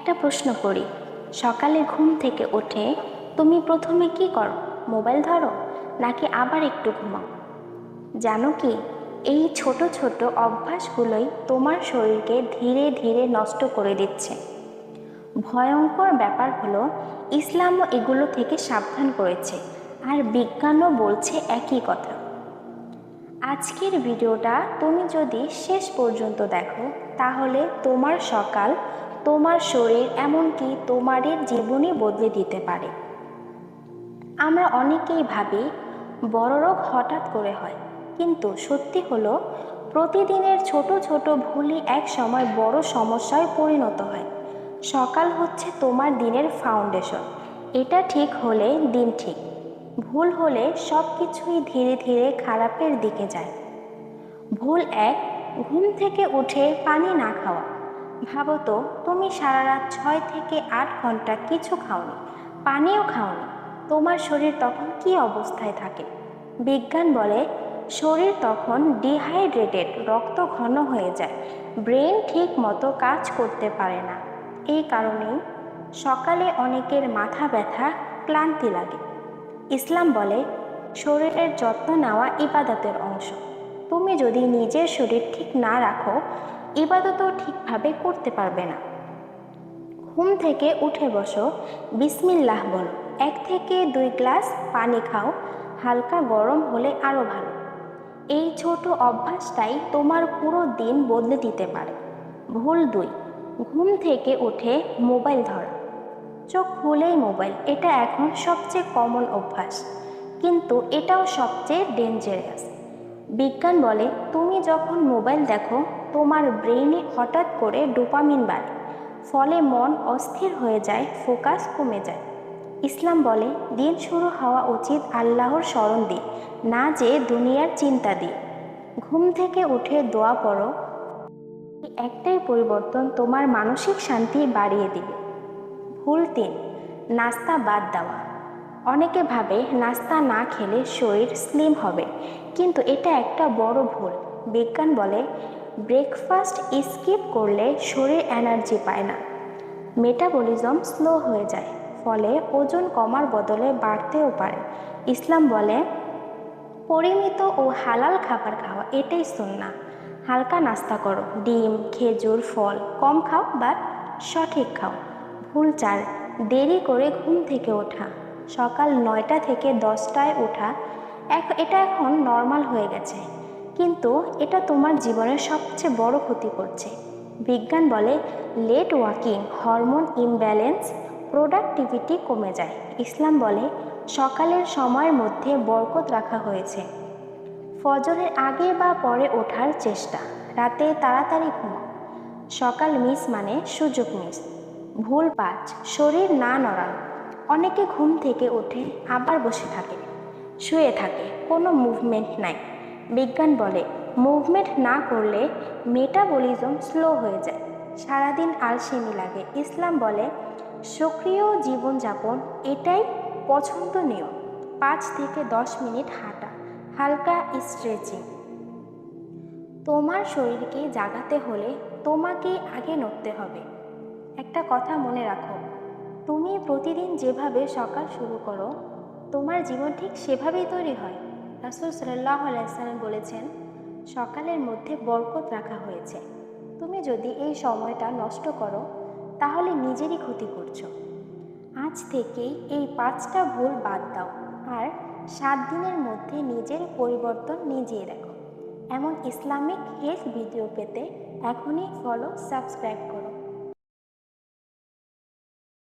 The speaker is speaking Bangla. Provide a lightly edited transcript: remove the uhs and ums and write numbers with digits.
একটা প্রশ্ন করি, সকালে ঘুম থেকে উঠে তুমি প্রথমে কি করো? মোবাইল ধরো নাকি আবার একটু ঘুমাও? জানো কি, এই ছোট ছোট অভ্যাসগুলোই তোমার শরীরকে ধীরে ধীরে নষ্ট করে দিচ্ছে। ভয়ঙ্কর ব্যাপার হলো, ইসলামও এগুলো থেকে সাবধান করেছে, আর বিজ্ঞানও বলছে একই কথা। আজকের ভিডিওটা তুমি যদি শেষ পর্যন্ত দেখো, তাহলে তোমার সকাল, তোমার শরীর, এমনকি তোমাদের জীবনই বদলে দিতে পারে। আমরা অনেকেই ভাবি বড় রোগ হঠাৎ করে হয়, কিন্তু সত্যি হলো প্রতিদিনের ছোট ছোট ভুলই এক সময় বড় সমস্যায় পরিণত হয়। সকাল হচ্ছে তোমার দিনের ফাউন্ডেশন। এটা ঠিক হলে দিন ঠিক, ভুল হলে সব কিছুই ধীরে ধীরে খারাপের দিকে যায়। ভুল এক, ঘুম থেকে উঠে পানি না খাওয়া। ভাবো তো, তুমি সারা রাত 6 থেকে 8 ঘন্টা কিছু খাওনি, পানিও খাওনি, তোমার শরীর তখন কি অবস্থায় থাকে? বিজ্ঞান বলে শরীর তখন ডিহাইড্রেটেড, রক্ত ঘন হয়ে যায়, ব্রেন ঠিক মতো কাজ করতে পারে না। এই কারণেই সকালে অনেকের মাথা ব্যথা, ক্লান্তি লাগে। ইসলাম বলে শরীরের যত্ন নেওয়া ইবাদতের অংশ। তুমি যদি নিজের শরীর ঠিক না রাখো, ইবাদতও ঠিকভাবে করতে পারবে না। ঘুম থেকে উঠে বসো, বিসমিল্লাহ বলো, 1 থেকে 2 গ্লাস পানি খাও, হালকা গরম হলে আরও ভালো। এই ছোট অভ্যাসটাই তোমার পুরো দিন বদলে দিতে পারে। ভুল 2, ঘুম থেকে উঠে মোবাইল ধরা। চোখ খুলেই মোবাইল, এটা এখন সবচেয়ে কমন অভ্যাস, কিন্তু এটাও সবচেয়ে ডেঞ্জারাস। বিজ্ঞান বলে তুমি যখন মোবাইল দেখো, তোমার ব্রেইনে হঠাৎ করে ডোপামিন বাড়ে, ফলে মন অস্থির হয়ে যায়, ফোকাস কমে যায়। ইসলাম বলে দিন শুরু হওয়া উচিত আল্লাহর স্মরণ দিয়ে, না যে দুনিয়ার চিন্তা দিয়ে। ঘুম থেকে উঠে দোয়া পড়ো, একটাই পরিবর্তন তোমার মানসিক শান্তি বাড়িয়ে দিবে। ভুল 3, নাস্তা বাদ দেওয়া। অনেকে ভাবে নাস্তা না খেলে শরীর স্লিম হবে, কিন্তু এটা একটা বড় ভুল। বিজ্ঞান বলে ব্রেকফাস্ট স্কিপ করলে শরীর এনার্জি পায় না, মেটাবলিজম স্লো হয়ে যায়, ফলে ওজন কমার বদলে বাড়তেও পারে। ইসলাম বলে পরিমিত ও হালাল খাবার খাওয়া, এটাই সুন্নাহ। হালকা নাস্তা করো, ডিম, খেজুর, ফল কম খাও, বাট সঠিক খাও। ভুল 4, দেরি করে ঘুম থেকে ওঠা। সকাল 9টা থেকে 10টায় ওঠা এটা এখন নর্মাল হয়ে গেছে, কিন্তু এটা তোমার জীবনের সবচেয়ে বড় ক্ষতি করছে। বিজ্ঞান বলে late waking hormone imbalance, productivity কমে যায়। ইসলাম বলে সকালের সময়ের মধ্যে বরকত রাখা হয়েছে। ফজরের আগে বা পরে ওঠার চেষ্টা, রাতে তাড়াতাড়ি ঘুমাও। সকাল মিস মানে সুযোগ মিস। ভুল 5, শরীর না নড়ানো। অনেকে ঘুম থেকে উঠে আবার বসে থাকে, শুয়ে থাকে, কোনো মুভমেন্ট নাই। বিজ্ঞান বলে মুভমেন্ট না করলে মেটাবলিজম স্লো হয়ে যায়, সারাদিন আলসেমি লাগে। ইসলাম বলে সক্রিয় জীবনযাপন, এটাই পছন্দনীয়। 5 থেকে 10 মিনিট হাঁটা, হালকা স্ট্রেচিং। তোমার শরীরকে জাগাতে হলে তোমাকে আগে নড়তে হবে। একটা কথা মনে রাখো, তুমি প্রতিদিন যেভাবে সকাল শুরু করো, তোমার জীবন ঠিক সেভাবেই তৈরি হয়। রাসূল সাল্লাল্লাহু আলাইহি সাল্লাম বলেছেন সকালের মধ্যে বরকত রাখা হয়েছে। তুমি যদি এই সময়টা নষ্ট করো, তাহলে নিজেরই ক্ষতি করছো। আজ থেকেই এই 5টা ভুল বাদ দাও, আর 7 দিনের মধ্যে নিজের পরিবর্তন নিজেই দেখো। এমন ইসলামিক হেলথ ভিডিও পেতে এখনই ফলো, সাবস্ক্রাইব করো।